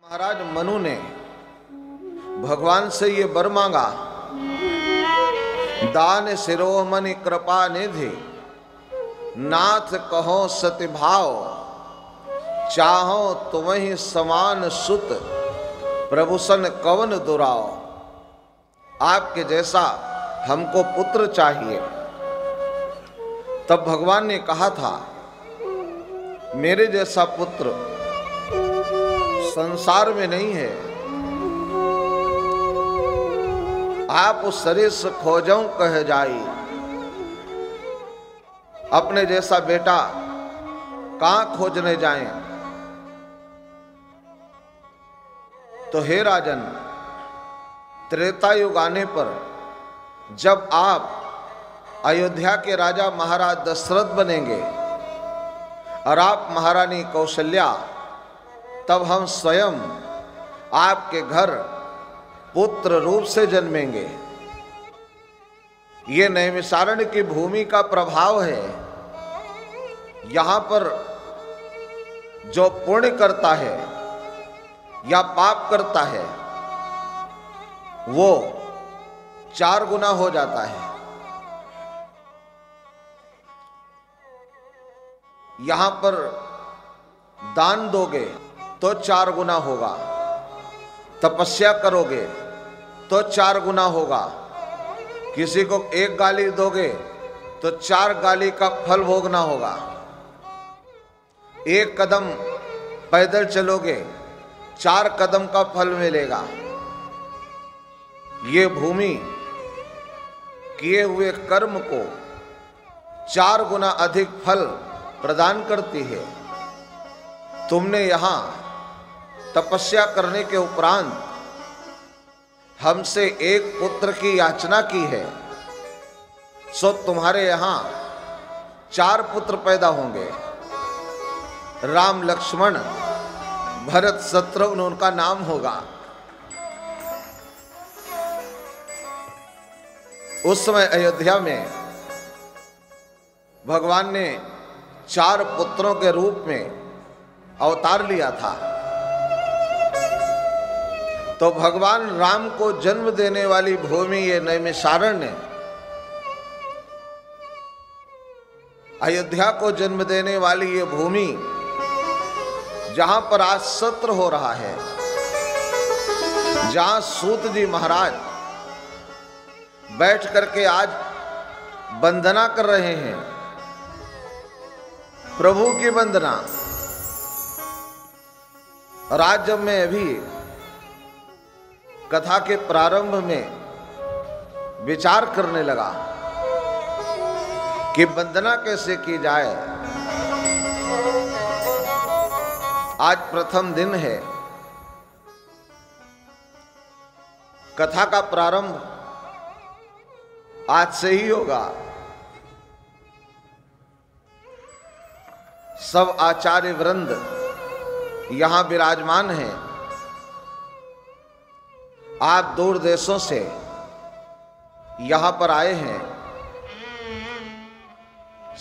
महाराज मनु ने भगवान से ये वर मांगा, दान शिरोमणि कृपा निधि नाथ कहो सति भाव, चाहो तुम्हि समान सुत प्रभु सन कवन दुराव। आपके जैसा हमको पुत्र चाहिए। तब भगवान ने कहा था, मेरे जैसा पुत्र संसार में नहीं है। आप उस सरिस खोजऊं कह जाई, अपने जैसा बेटा कहां खोजने जाएं। तो हे राजन, त्रेता युग आने पर जब आप अयोध्या के राजा महाराज दशरथ बनेंगे और आप महारानी कौशल्या, तब हम स्वयं आपके घर पुत्र रूप से जन्मेंगे। ये नैमिषारण्य की भूमि का प्रभाव है। यहां पर जो पुण्य करता है या पाप करता है वो 4 गुना हो जाता है। यहां पर दान दोगे तो 4 गुना होगा, तपस्या करोगे तो 4 गुना होगा, किसी को 1 गाली दोगे तो 4 गाली का फल भोगना होगा, 1 कदम पैदल चलोगे 4 कदम का फल मिलेगा। ये भूमि किए हुए कर्म को 4 गुना अधिक फल प्रदान करती है। तुमने यहां तपस्या करने के उपरांत हमसे 1 पुत्र की याचना की है, सो तुम्हारे यहां 4 पुत्र पैदा होंगे। राम, लक्ष्मण, भरत, शत्रुघ्न उनका नाम होगा। उस समय अयोध्या में भगवान ने 4 पुत्रों के रूप में अवतार लिया था। तो भगवान राम को जन्म देने वाली भूमि ये नैमिषारण्य, अयोध्या को जन्म देने वाली ये भूमि जहां पर आज सत्र हो रहा है, जहां सूत जी महाराज बैठ करके आज वंदना कर रहे हैं, प्रभु की वंदना। और आज जब मैं अभी कथा के प्रारंभ में विचार करने लगा कि वंदना कैसे की जाए, आज प्रथम दिन है, कथा का प्रारंभ आज से ही होगा। सब आचार्य वृंद यहां विराजमान हैं। आप दूर देशों से यहां पर आए हैं।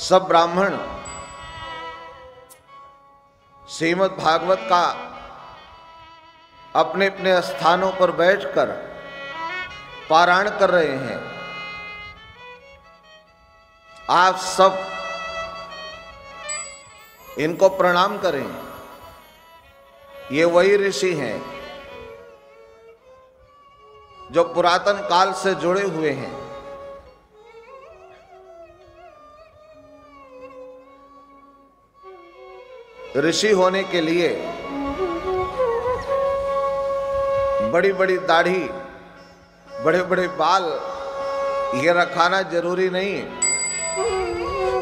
सब ब्राह्मण श्रीमद् भागवत का अपने अपने स्थानों पर बैठकर पारायण कर रहे हैं। आप सब इनको प्रणाम करें। ये वही ऋषि हैं जो पुरातन काल से जुड़े हुए हैं। ऋषि होने के लिए बड़ी बड़ी दाढ़ी, बड़े बड़े बाल ये रखाना जरूरी नहीं है।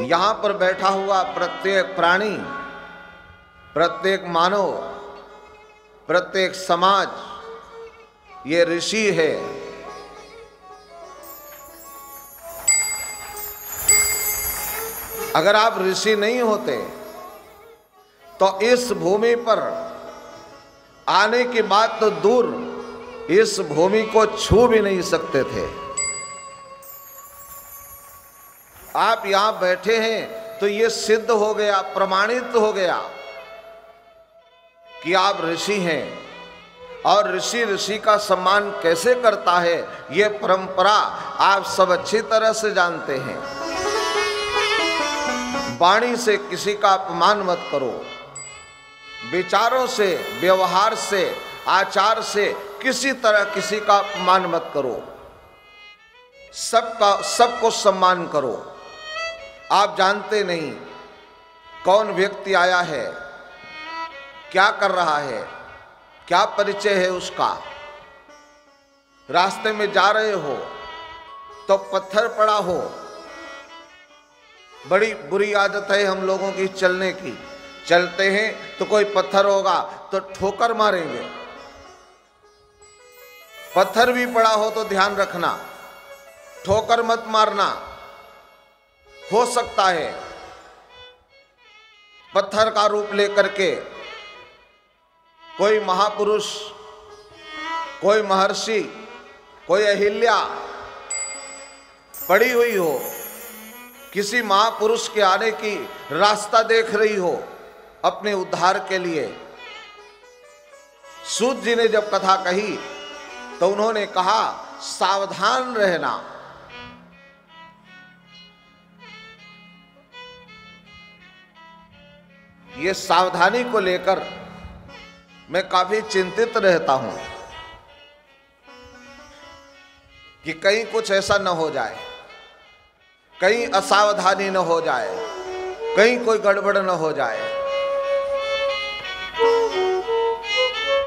यहां पर बैठा हुआ प्रत्येक प्राणी, प्रत्येक मानव, प्रत्येक समाज ये ऋषि है। अगर आप ऋषि नहीं होते तो इस भूमि पर आने की बात तो दूर, इस भूमि को छू भी नहीं सकते थे। आप यहां बैठे हैं तो ये सिद्ध हो गया, प्रमाणित हो गया कि आप ऋषि हैं, और ऋषि का सम्मान कैसे करता है, ये परंपरा आप सब अच्छी तरह से जानते हैं। वाणी से किसी का अपमान मत करो, विचारों से, व्यवहार से, आचार से किसी तरह किसी का अपमान मत करो, सबको सम्मान करो। आप जानते नहीं कौन व्यक्ति आया है, क्या कर रहा है, क्या परिचय है उसका। रास्ते में जा रहे हो तो पत्थर पड़ा हो, बड़ी बुरी आदत है हम लोगों की चलने की। चलते हैं तो कोई पत्थर होगा तो ठोकर मारेंगे। पत्थर भी पड़ा हो तो ध्यान रखना, ठोकर मत मारना। हो सकता है पत्थर का रूप लेकर के कोई महापुरुष, कोई महर्षि, कोई अहिल्या पड़ी हुई हो, किसी महापुरुष के आने की रास्ता देख रही हो अपने उद्धार के लिए। सूत जी ने जब कथा कही तो उन्होंने कहा सावधान रहना। ये सावधानी को लेकर मैं काफी चिंतित रहता हूं कि कहीं कुछ ऐसा न हो जाए, कहीं असावधानी न हो जाए, कहीं कोई गड़बड़ न हो जाए।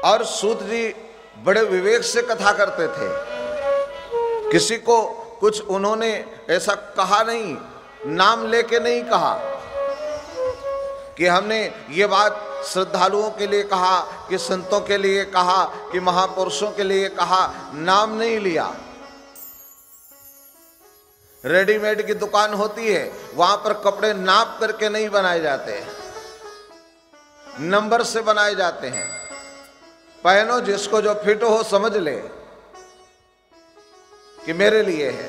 और सूत जी बड़े विवेक से कथा करते थे, किसी को कुछ उन्होंने ऐसा कहा नहीं, नाम लेके नहीं कहा कि हमने ये बात श्रद्धालुओं के लिए कहा, कि संतों के लिए कहा, कि महापुरुषों के लिए कहा, नाम नहीं लिया। रेडीमेड की दुकान होती है, वहां पर कपड़े नाप करके नहीं बनाए जाते, नंबर से बनाए जाते हैं। पहनो, जिसको जो फिट हो समझ ले कि मेरे लिए है।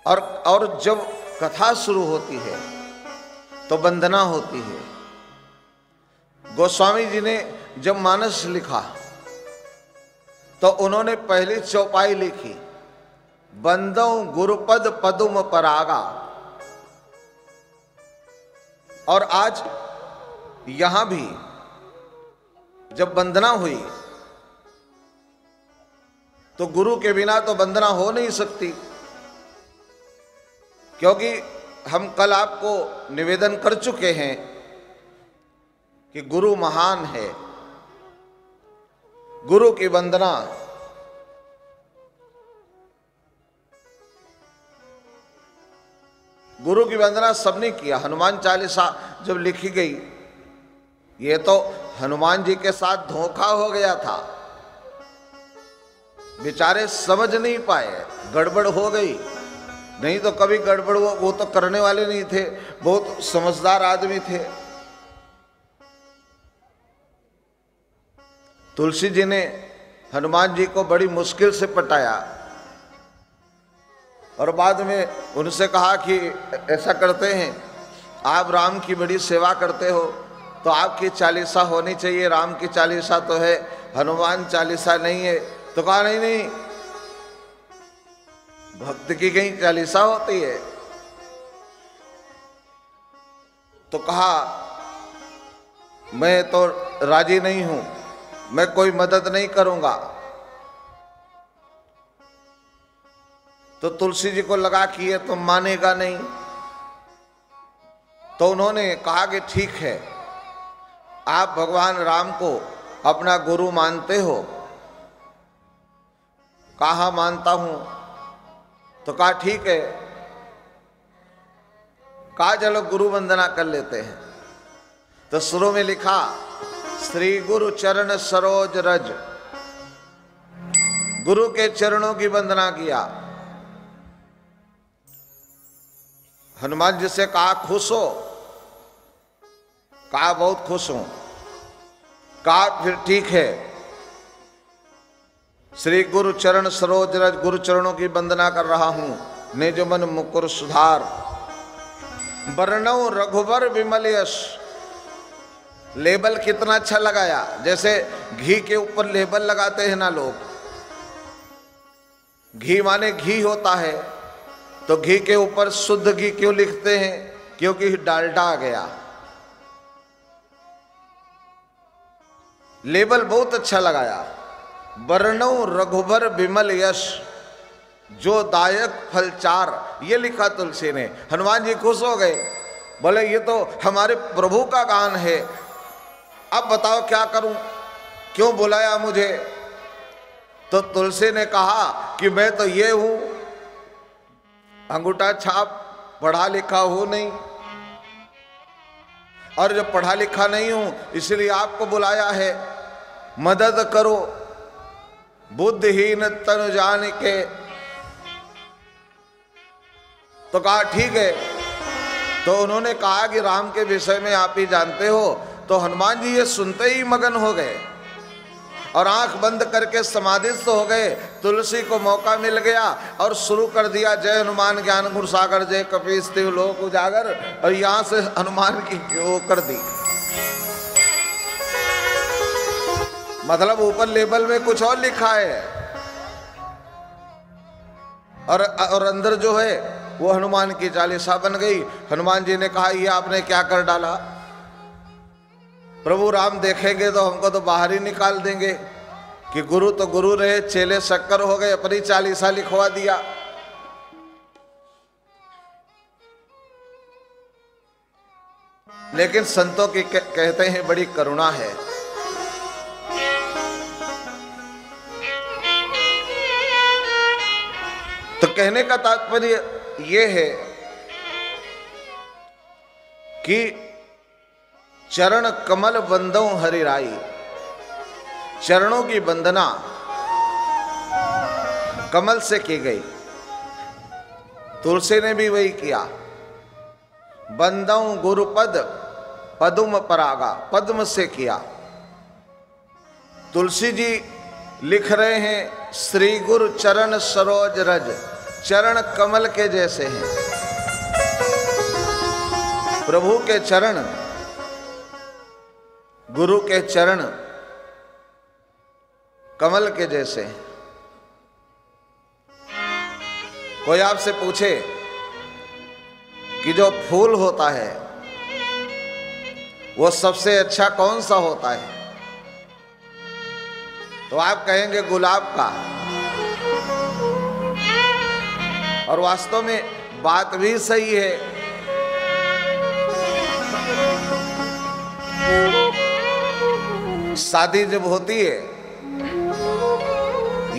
और जब कथा शुरू होती है तो वंदना होती है। गोस्वामी जी ने जब मानस लिखा तो उन्होंने पहली चौपाई लिखी, बंदौ गुरुपद पदुम परागा। और आज यहां भी जब वंदना हुई तो गुरु के बिना तो वंदना हो नहीं सकती, क्योंकि हम कल आपको निवेदन कर चुके हैं कि गुरु महान है। गुरु की वंदना सबने किया। हनुमान चालीसा जब लिखी गई, ये तो हनुमान जी के साथ धोखा हो गया था, बेचारे समझ नहीं पाए, गड़बड़ हो गई। नहीं तो कभी गड़बड़ वो तो करने वाले नहीं थे, बहुत समझदार आदमी थे। तुलसी जी ने हनुमान जी को बड़ी मुश्किल से पटाया और बाद में उनसे कहा कि ऐसा करते हैं, आप राम की बड़ी सेवा करते हो तो आपकी चालीसा होनी चाहिए, राम की चालीसा तो है, हनुमान चालीसा नहीं है। तो कहा नहीं नहीं, भक्त की कहीं चालीसा होती है। तो कहा मैं तो राजी नहीं हूं, मैं कोई मदद नहीं करूंगा। तो तुलसी जी को लगा कि ये तो मानेगा नहीं, तो उन्होंने कहा कि ठीक है, आप भगवान राम को अपना गुरु मानते हो? कहा मानता हूं। तो कहा ठीक है, कहा चलो गुरु वंदना कर लेते हैं। तो शुरू में लिखा श्री गुरु चरण सरोज रज, गुरु के चरणों की वंदना किया। हनुमान जी से कहा खुश हो? कहा बहुत खुश हूं। कहा फिर ठीक है, श्री गुरु चरण सरोज रज, गुरु चरणों की वंदना कर रहा हूं। निज मन मुकुर सुधार, वर्णौ रघुबर विमल यश। लेबल कितना अच्छा लगाया, जैसे घी के ऊपर लेबल लगाते हैं ना लोग। घी माने घी होता है, तो घी के ऊपर शुद्ध घी क्यों लिखते हैं? क्योंकि डालडा आ गया। लेबल बहुत अच्छा लगाया। वर्णौ रघुबर विमल यश, जो दायक फलचार, ये लिखा तुलसी ने। हनुमान जी खुश हो गए, बोले ये तो हमारे प्रभु का गान है, अब बताओ क्या करूं, क्यों बुलाया मुझे? तो तुलसी ने कहा कि मैं तो ये हूं, अंगूठा छाप, पढ़ा लिखा हूं नहीं, और जब पढ़ा लिखा नहीं हूं इसलिए आपको बुलाया है, मदद करो बुद्धिहीन तन जान के। तो कहा ठीक है। तो उन्होंने कहा कि राम के विषय में आप ही जानते हो। तो हनुमान जी ये सुनते ही मगन हो गए और आंख बंद करके समाधिस्थ हो गए। तुलसी को मौका मिल गया और शुरू कर दिया, जय हनुमान ज्ञान गुण सागर, जय कपीस तिहुँ लोक उजागर। और यहां से हनुमान की वो कर दी, मतलब ऊपर लेबल में कुछ और लिखा है और अंदर जो है वो हनुमान की चालीसा बन गई। हनुमान जी ने कहा ये आपने क्या कर डाला? प्रभु राम देखेंगे तो हमको तो बाहर ही निकाल देंगे कि गुरु तो गुरु रहे, चेले शक्कर हो गए, अपनी चालीसा लिखवा दिया। लेकिन संतों की कहते हैं बड़ी करुणा है। तो कहने का तात्पर्य यह है कि चरण कमल बंदों हरिराई, चरणों की वंदना कमल से की गई। तुलसी ने भी वही किया। बंदों गुरुपद पद्म परागा, पद्म से किया। तुलसी जी लिख रहे हैं श्री गुरु चरण सरोज रज, चरण कमल के जैसे हैं। प्रभु के चरण, गुरु के चरण कमल के जैसे हैं। कोई आपसे पूछे कि जो फूल होता है वो सबसे अच्छा कौन सा होता है, तो आप कहेंगे गुलाब का। और वास्तव में बात भी सही है। शादी जब होती है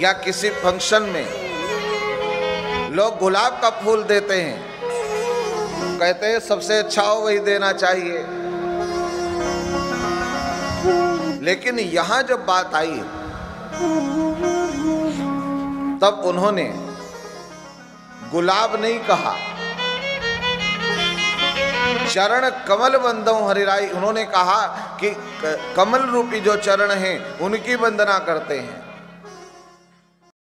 या किसी फंक्शन में लोग गुलाब का फूल देते हैं, कहते हैं सबसे अच्छा हो वही देना चाहिए। लेकिन यहां जब बात आई तब उन्होंने गुलाब नहीं कहा, चरण कमल बंदों हरिराई। उन्होंने कहा कि कमल रूपी जो चरण हैं उनकी वंदना करते हैं।